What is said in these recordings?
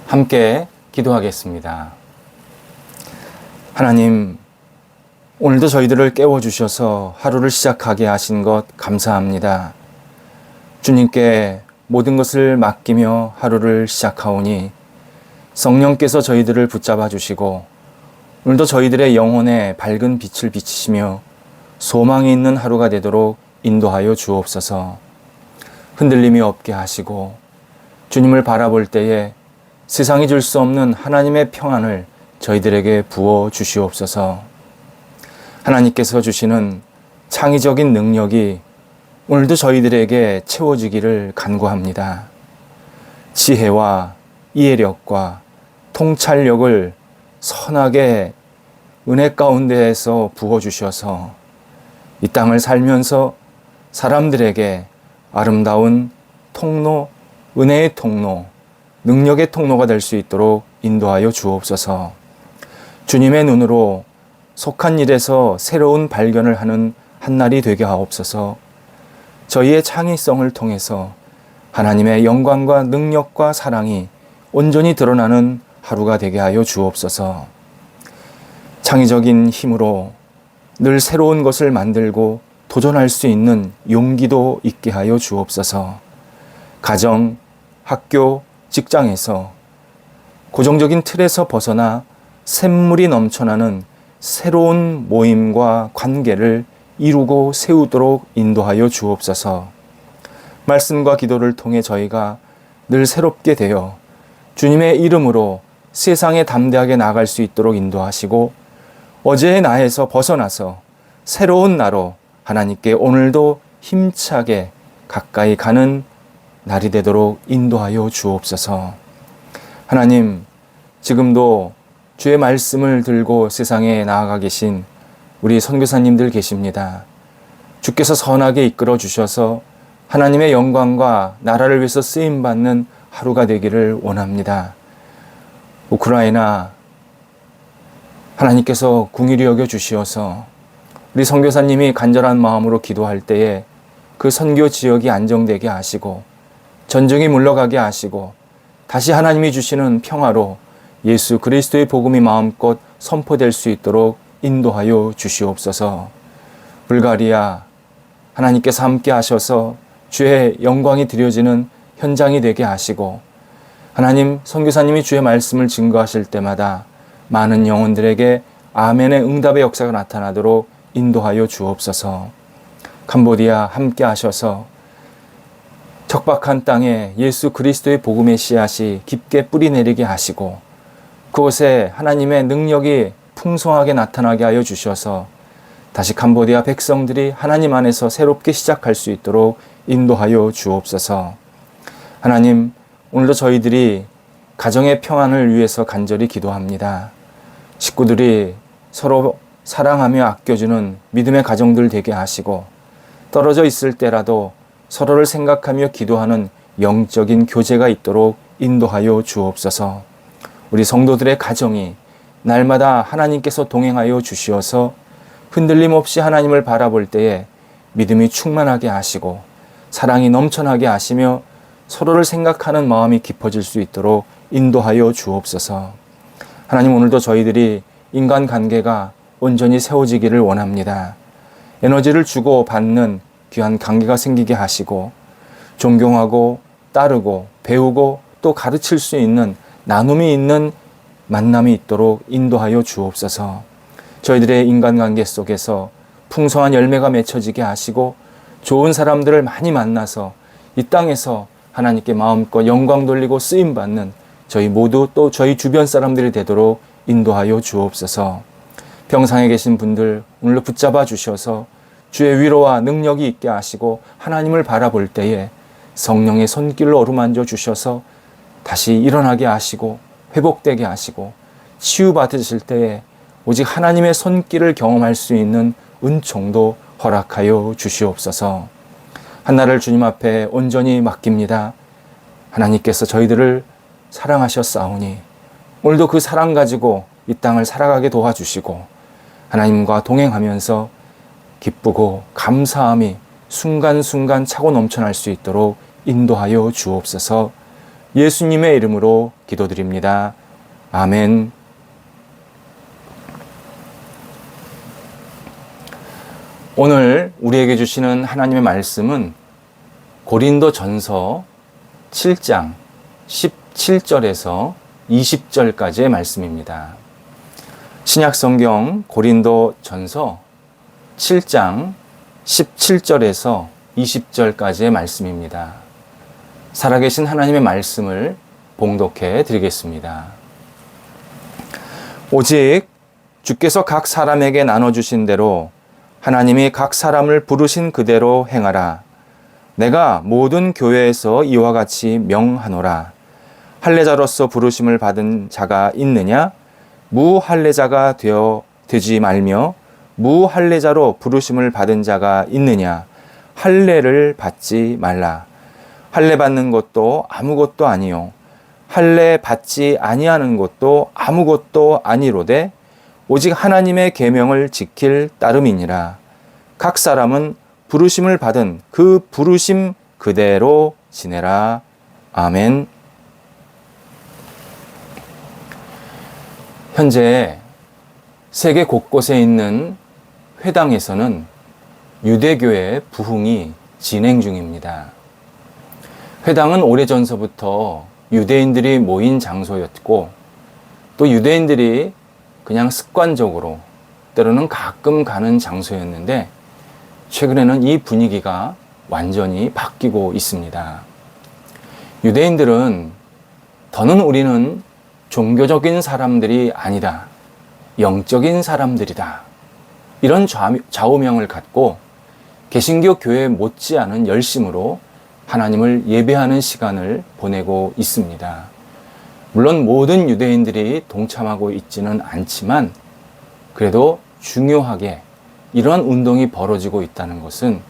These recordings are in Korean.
함께 기도하겠습니다. 하나님, 오늘도 저희들을 깨워주셔서 하루를 시작하게 하신 것 감사합니다. 주님께 모든 것을 맡기며 하루를 시작하오니 성령께서 저희들을 붙잡아 주시고 오늘도 저희들의 영혼에 밝은 빛을 비치시며 소망이 있는 하루가 되도록 인도하여 주옵소서. 흔들림이 없게 하시고 주님을 바라볼 때에 세상이 줄 수 없는 하나님의 평안을 저희들에게 부어 주시옵소서. 하나님께서 주시는 창의적인 능력이 오늘도 저희들에게 채워지기를 간구합니다. 지혜와 이해력과 통찰력을 선하게 은혜 가운데에서 부어주셔서 이 땅을 살면서 사람들에게 아름다운 통로, 은혜의 통로, 능력의 통로가 될 수 있도록 인도하여 주옵소서. 주님의 눈으로 속한 일에서 새로운 발견을 하는 한날이 되게 하옵소서. 저희의 창의성을 통해서 하나님의 영광과 능력과 사랑이 온전히 드러나는 하루가 되게 하여 주옵소서. 창의적인 힘으로 늘 새로운 것을 만들고 도전할 수 있는 용기도 있게 하여 주옵소서. 가정, 학교, 직장에서 고정적인 틀에서 벗어나 샘물이 넘쳐나는 새로운 모임과 관계를 이루고 세우도록 인도하여 주옵소서. 말씀과 기도를 통해 저희가 늘 새롭게 되어 주님의 이름으로 세상에 담대하게 나아갈 수 있도록 인도하시고 어제의 나에서 벗어나서 새로운 나로 하나님께 오늘도 힘차게 가까이 가는 날이 되도록 인도하여 주옵소서. 하나님, 지금도 주의 말씀을 들고 세상에 나아가 계신 우리 선교사님들 계십니다. 주께서 선하게 이끌어 주셔서 하나님의 영광과 나라를 위해서 쓰임받는 하루가 되기를 원합니다. 우크라이나 하나님께서 긍휼히 여겨 주시어서 우리 선교사님이 간절한 마음으로 기도할 때에 그 선교 지역이 안정되게 하시고 전쟁이 물러가게 하시고 다시 하나님이 주시는 평화로 예수 그리스도의 복음이 마음껏 선포될 수 있도록 인도하여 주시옵소서. 불가리아 하나님께서 함께 하셔서 주의 영광이 드려지는 현장이 되게 하시고 하나님 선교사님이 주의 말씀을 증거하실 때마다 많은 영혼들에게 아멘의 응답의 역사가 나타나도록 인도하여 주옵소서. 캄보디아 함께 하셔서 척박한 땅에 예수 그리스도의 복음의 씨앗이 깊게 뿌리내리게 하시고 그곳에 하나님의 능력이 풍성하게 나타나게 하여 주셔서 다시 캄보디아 백성들이 하나님 안에서 새롭게 시작할 수 있도록 인도하여 주옵소서. 하나님, 오늘도 저희들이 가정의 평안을 위해서 간절히 기도합니다. 식구들이 서로 사랑하며 아껴주는 믿음의 가정들 되게 하시고 떨어져 있을 때라도 서로를 생각하며 기도하는 영적인 교제가 있도록 인도하여 주옵소서. 우리 성도들의 가정이 날마다 하나님께서 동행하여 주시어서 흔들림 없이 하나님을 바라볼 때에 믿음이 충만하게 하시고 사랑이 넘쳐나게 하시며 서로를 생각하는 마음이 깊어질 수 있도록 인도하여 주옵소서. 하나님, 오늘도 저희들이 인간관계가 온전히 세워지기를 원합니다. 에너지를 주고 받는 귀한 관계가 생기게 하시고 존경하고 따르고 배우고 또 가르칠 수 있는 나눔이 있는 만남이 있도록 인도하여 주옵소서. 저희들의 인간관계 속에서 풍성한 열매가 맺혀지게 하시고 좋은 사람들을 많이 만나서 이 땅에서 하나님께 마음껏 영광 돌리고 쓰임받는 저희 모두 또 저희 주변 사람들이 되도록 인도하여 주옵소서. 병상에 계신 분들 오늘도 붙잡아 주셔서 주의 위로와 능력이 있게 하시고 하나님을 바라볼 때에 성령의 손길로 어루만져 주셔서 다시 일어나게 하시고 회복되게 하시고 치유받으실 때에 오직 하나님의 손길을 경험할 수 있는 은총도 허락하여 주시옵소서. 한날을 주님 앞에 온전히 맡깁니다. 하나님께서 저희들을 사랑하셨사오니 오늘도 그 사랑 가지고 이 땅을 살아가게 도와주시고 하나님과 동행하면서 기쁘고 감사함이 순간순간 차고 넘쳐날 수 있도록 인도하여 주옵소서. 예수님의 이름으로 기도드립니다. 아멘. 오늘 우리에게 주시는 하나님의 말씀은 고린도 전서 7장 17절에서 20절까지의 말씀입니다. 신약성경 고린도 전서 7장 17절에서 20절까지의 말씀입니다. 살아계신 하나님의 말씀을 봉독해 드리겠습니다. 오직 주께서 각 사람에게 나눠주신 대로 하나님이 각 사람을 부르신 그대로 행하라. 내가 모든 교회에서 이와 같이 명하노라. 할례자로서 부르심을 받은 자가 있느냐? 무할례자가 되지 말며 무할례자로 부르심을 받은 자가 있느냐? 할례를 받지 말라. 할례 받는 것도 아무것도 아니요 할례 받지 아니하는 것도 아무것도 아니로되 오직 하나님의 계명을 지킬 따름이니라. 각 사람은 부르심을 받은 그 부르심 그대로 지내라. 아멘. 현재 세계 곳곳에 있는 회당에서는 유대교의 부흥이 진행 중입니다. 회당은 오래전서부터 유대인들이 모인 장소였고 또 유대인들이 그냥 습관적으로 때로는 가끔 가는 장소였는데 최근에는 이 분위기가 완전히 바뀌고 있습니다. 유대인들은 더는 우리는 종교적인 사람들이 아니다. 영적인 사람들이다. 이런 좌우명을 갖고 개신교 교회 못지않은 열심으로 하나님을 예배하는 시간을 보내고 있습니다. 물론 모든 유대인들이 동참하고 있지는 않지만 그래도 중요하게 이런 운동이 벌어지고 있다는 것은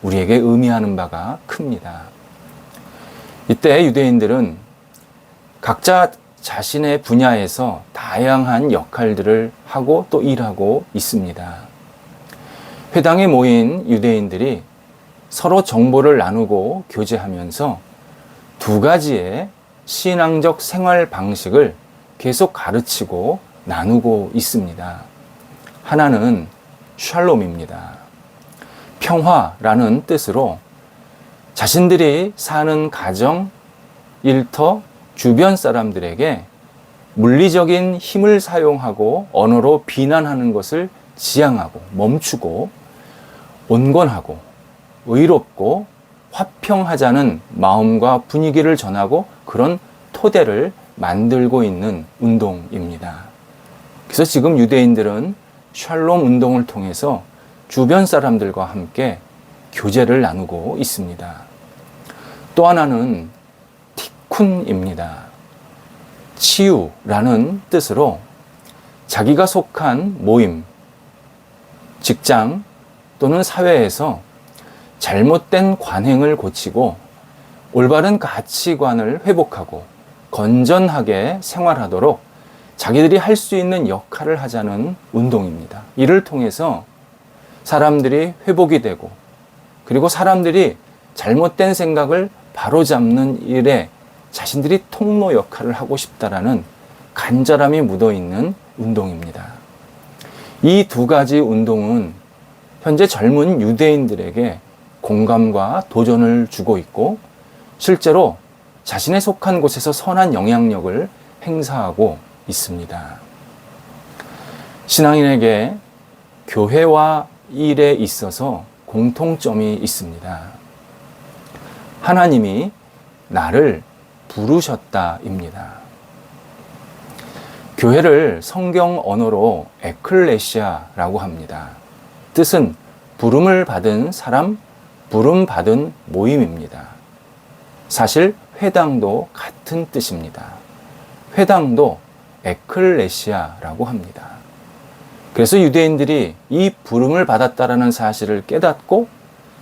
우리에게 의미하는 바가 큽니다. 이때 유대인들은 각자 자신의 분야에서 다양한 역할들을 하고 또 일하고 있습니다. 회당에 모인 유대인들이 서로 정보를 나누고 교제하면서 두 가지의 신앙적 생활 방식을 계속 가르치고 나누고 있습니다. 하나는 샬롬입니다. 평화라는 뜻으로 자신들이 사는 가정, 일터, 주변 사람들에게 물리적인 힘을 사용하고 언어로 비난하는 것을 지양하고 멈추고 온건하고 의롭고 화평하자는 마음과 분위기를 전하고 그런 토대를 만들고 있는 운동입니다. 그래서 지금 유대인들은 샬롬 운동을 통해서 주변 사람들과 함께 교제를 나누고 있습니다. 또 하나는 티쿤입니다. 치유라는 뜻으로 자기가 속한 모임, 직장 또는 사회에서 잘못된 관행을 고치고 올바른 가치관을 회복하고 건전하게 생활하도록 자기들이 할 수 있는 역할을 하자는 운동입니다. 이를 통해서 사람들이 회복이 되고 그리고 사람들이 잘못된 생각을 바로잡는 일에 자신들이 통로 역할을 하고 싶다라는 간절함이 묻어있는 운동입니다. 이 두 가지 운동은 현재 젊은 유대인들에게 공감과 도전을 주고 있고 실제로 자신의 속한 곳에서 선한 영향력을 행사하고 있습니다. 신앙인에게 교회와 일에 있어서 공통점이 있습니다. 하나님이 나를 부르셨다입니다. 교회를 성경 언어로 에클레시아라고 합니다. 뜻은 부름을 받은 사람, 부름받은 모임입니다. 사실 회당도 같은 뜻입니다. 회당도 에클레시아라고 합니다. 그래서 유대인들이 이 부름을 받았다라는 사실을 깨닫고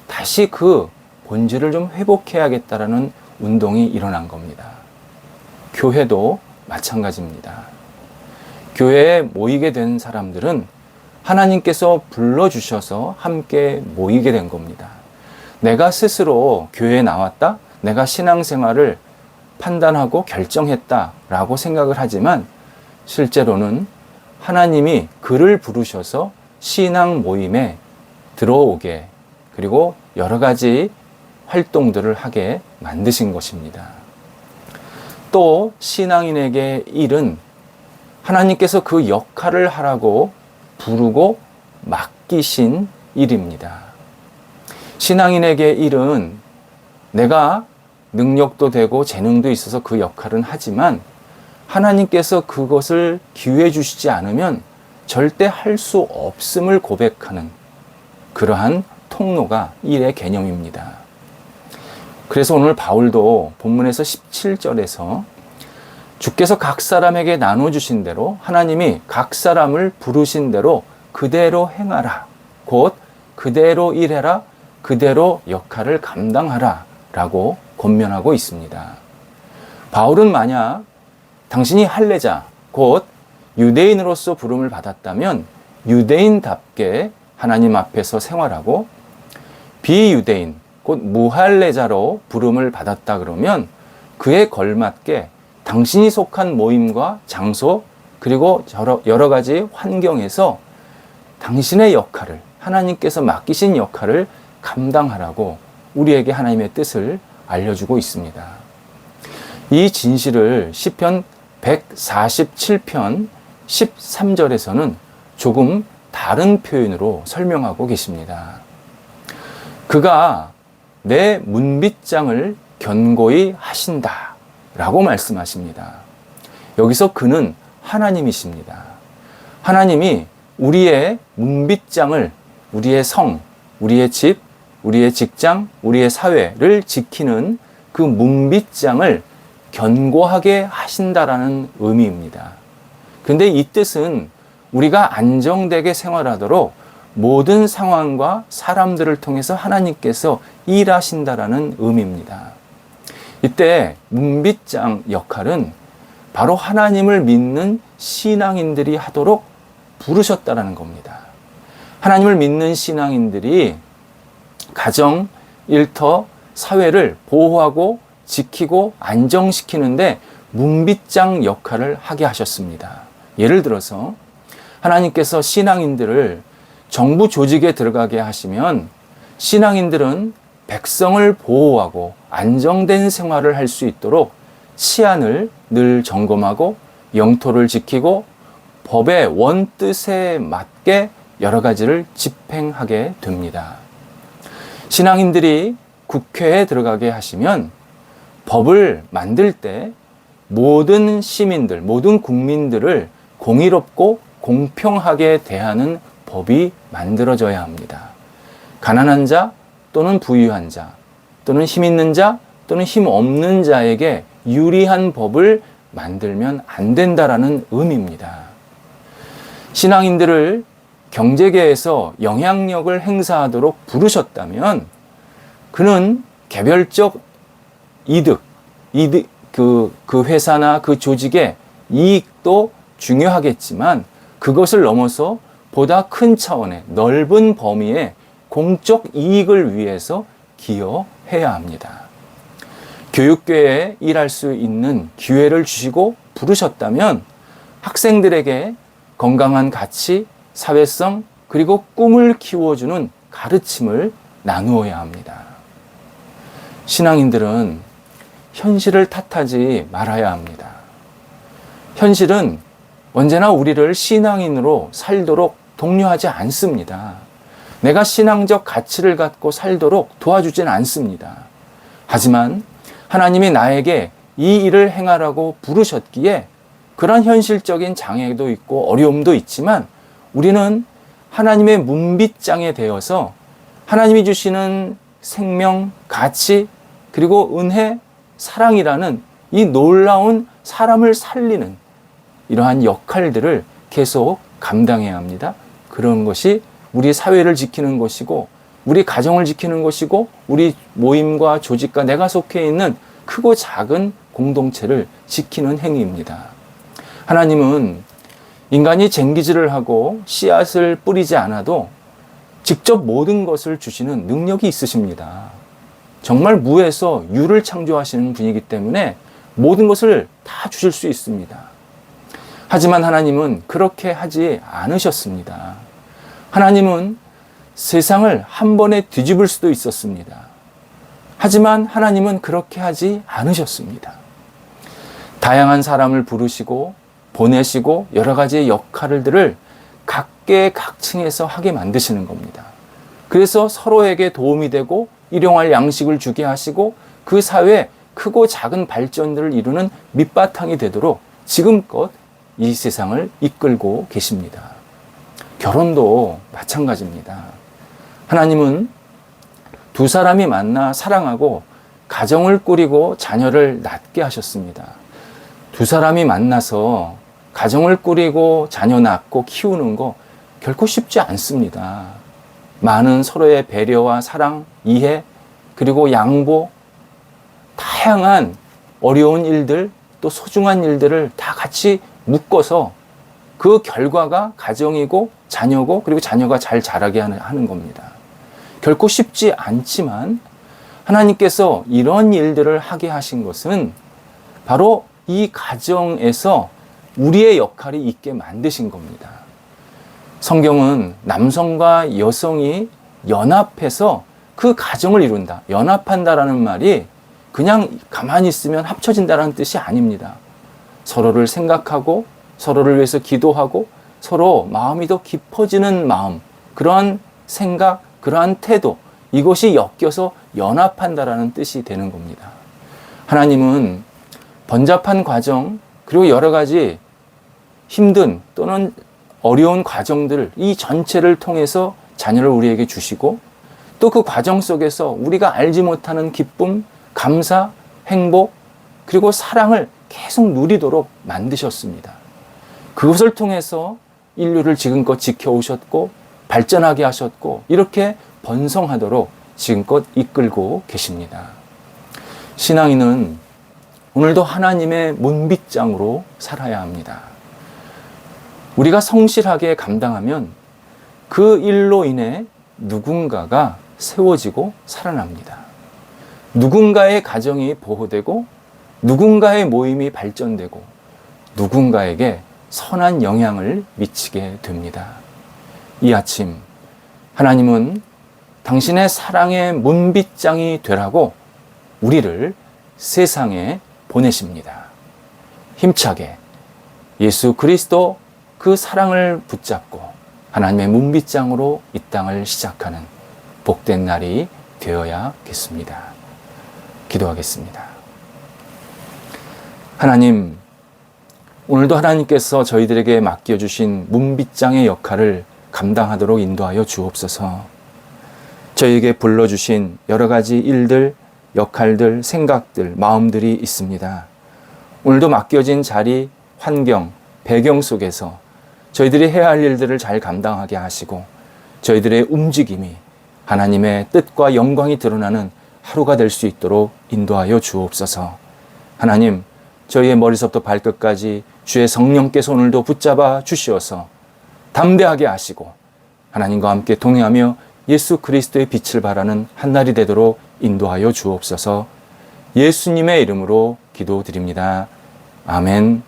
다시 그 본질을 좀 회복해야겠다라는 운동이 일어난 겁니다. 교회도 마찬가지입니다. 교회에 모이게 된 사람들은 하나님께서 불러주셔서 함께 모이게 된 겁니다. 내가 스스로 교회에 나왔다? 내가 신앙생활을 판단하고 결정했다라고 생각을 하지만 실제로는 하나님이 그를 부르셔서 신앙 모임에 들어오게, 그리고 여러 가지 활동들을 하게 만드신 것입니다. 또 신앙인에게 일은 하나님께서 그 역할을 하라고 부르고 맡기신 일입니다. 신앙인에게 일은 내가 능력도 되고 재능도 있어서 그 역할은 하지만 하나님께서 그것을 기회해 주시지 않으면 절대 할 수 없음을 고백하는 그러한 통로가 일의 개념입니다. 그래서 오늘 바울도 본문에서 17절에서 주께서 각 사람에게 나눠주신 대로 하나님이 각 사람을 부르신 대로 그대로 행하라. 곧 그대로 일해라. 그대로 역할을 감당하라. 라고 권면하고 있습니다. 바울은 만약 당신이 할례자, 곧 유대인으로서 부름을 받았다면 유대인답게 하나님 앞에서 생활하고, 비유대인, 곧 무할례자로 부름을 받았다 그러면 그에 걸맞게 당신이 속한 모임과 장소, 그리고 여러 가지 환경에서 당신의 역할을, 하나님께서 맡기신 역할을 감당하라고 우리에게 하나님의 뜻을 알려주고 있습니다. 이 진실을 시편 147편 13절에서는 조금 다른 표현으로 설명하고 계십니다. 그가 내 문빗장을 견고히 하신다 라고 말씀하십니다. 여기서 그는 하나님이십니다. 하나님이 우리의 문빗장을, 우리의 성, 우리의 집, 우리의 직장, 우리의 사회를 지키는 그 문빗장을 견고하게 하신다라는 의미입니다. 그런데 이 뜻은 우리가 안정되게 생활하도록 모든 상황과 사람들을 통해서 하나님께서 일하신다라는 의미입니다. 이때 문빗장 역할은 바로 하나님을 믿는 신앙인들이 하도록 부르셨다라는 겁니다. 하나님을 믿는 신앙인들이 가정, 일터, 사회를 보호하고 지키고 안정시키는데 문빗장 역할을 하게 하셨습니다. 예를 들어서 하나님께서 신앙인들을 정부 조직에 들어가게 하시면 신앙인들은 백성을 보호하고 안정된 생활을 할 수 있도록 치안을 늘 점검하고 영토를 지키고 법의 원뜻에 맞게 여러 가지를 집행하게 됩니다. 신앙인들이 국회에 들어가게 하시면 법을 만들 때 모든 시민들, 모든 국민들을 공의롭고 공평하게 대하는 법이 만들어져야 합니다. 가난한 자 또는 부유한 자 또는 힘 있는 자 또는 힘 없는 자에게 유리한 법을 만들면 안 된다라는 의미입니다. 신앙인들을 경제계에서 영향력을 행사하도록 부르셨다면 그는 개별적 이득, 그 회사나 그 조직의 이익도 중요하겠지만 그것을 넘어서 보다 큰 차원의 넓은 범위의 공적 이익을 위해서 기여해야 합니다. 교육계에 일할 수 있는 기회를 주시고 부르셨다면 학생들에게 건강한 가치, 사회성, 그리고 꿈을 키워주는 가르침을 나누어야 합니다. 신앙인들은 현실을 탓하지 말아야 합니다. 현실은 언제나 우리를 신앙인으로 살도록 독려하지 않습니다. 내가 신앙적 가치를 갖고 살도록 도와주진 않습니다. 하지만 하나님이 나에게 이 일을 행하라고 부르셨기에 그런 현실적인 장애도 있고 어려움도 있지만 우리는 하나님의 문빗장에 되어서 하나님이 주시는 생명, 가치, 그리고 은혜, 사랑이라는 이 놀라운 사람을 살리는 이러한 역할들을 계속 감당해야 합니다. 그런 것이 우리 사회를 지키는 것이고 우리 가정을 지키는 것이고 우리 모임과 조직과 내가 속해 있는 크고 작은 공동체를 지키는 행위입니다. 하나님은 인간이 쟁기질을 하고 씨앗을 뿌리지 않아도 직접 모든 것을 주시는 능력이 있으십니다. 정말 무에서 유를 창조하시는 분이기 때문에 모든 것을 다 주실 수 있습니다. 하지만 하나님은 그렇게 하지 않으셨습니다. 하나님은 세상을 한 번에 뒤집을 수도 있었습니다. 하지만 하나님은 그렇게 하지 않으셨습니다. 다양한 사람을 부르시고 보내시고 여러 가지의 역할들을 각계각층에서 하게 만드시는 겁니다. 그래서 서로에게 도움이 되고 일용할 양식을 주게 하시고 그 사회에 크고 작은 발전들을 이루는 밑바탕이 되도록 지금껏 이 세상을 이끌고 계십니다. 결혼도 마찬가지입니다. 하나님은 두 사람이 만나 사랑하고 가정을 꾸리고 자녀를 낳게 하셨습니다. 두 사람이 만나서 가정을 꾸리고 자녀 낳고 키우는 거 결코 쉽지 않습니다. 많은 서로의 배려와 사랑, 이해, 그리고 양보, 다양한 어려운 일들, 또 소중한 일들을 다 같이 묶어서 그 결과가 가정이고 자녀고 그리고 자녀가 잘 자라게 하는 겁니다. 결코 쉽지 않지만 하나님께서 이런 일들을 하게 하신 것은 바로 이 가정에서 우리의 역할이 있게 만드신 겁니다. 성경은 남성과 여성이 연합해서 그 가정을 이룬다. 연합한다라는 말이 그냥 가만히 있으면 합쳐진다는 뜻이 아닙니다. 서로를 생각하고 서로를 위해서 기도하고 서로 마음이 더 깊어지는 마음, 그러한 생각, 그러한 태도, 이것이 엮여서 연합한다라는 뜻이 되는 겁니다. 하나님은 번잡한 과정, 그리고 여러 가지 힘든 또는 어려운 과정들을 이 전체를 통해서 자녀를 우리에게 주시고 또 그 과정 속에서 우리가 알지 못하는 기쁨, 감사, 행복, 그리고 사랑을 계속 누리도록 만드셨습니다. 그것을 통해서 인류를 지금껏 지켜오셨고 발전하게 하셨고 이렇게 번성하도록 지금껏 이끌고 계십니다. 신앙인은 오늘도 하나님의 문빗장으로 살아야 합니다. 우리가 성실하게 감당하면 그 일로 인해 누군가가 세워지고 살아납니다. 누군가의 가정이 보호되고 누군가의 모임이 발전되고 누군가에게 선한 영향을 미치게 됩니다. 이 아침 하나님은 당신의 사랑의 문빗장이 되라고 우리를 세상에 보내십니다. 힘차게 예수 그리스도 그 사랑을 붙잡고 하나님의 문빗장으로 이 땅을 시작하는 복된 날이 되어야겠습니다. 기도하겠습니다. 하나님, 오늘도 하나님께서 저희들에게 맡겨주신 문빗장의 역할을 감당하도록 인도하여 주옵소서. 저희에게 불러주신 여러 가지 일들, 역할들, 생각들, 마음들이 있습니다. 오늘도 맡겨진 자리, 환경, 배경 속에서 저희들이 해야 할 일들을 잘 감당하게 하시고 저희들의 움직임이 하나님의 뜻과 영광이 드러나는 하루가 될 수 있도록 인도하여 주옵소서. 하나님, 저희의 머리서부터 발끝까지 주의 성령께서 오늘도 붙잡아 주시어서 담대하게 하시고 하나님과 함께 동행하며 예수 그리스도의 빛을 발하는 한날이 되도록 인도하여 주옵소서. 예수님의 이름으로 기도드립니다. 아멘.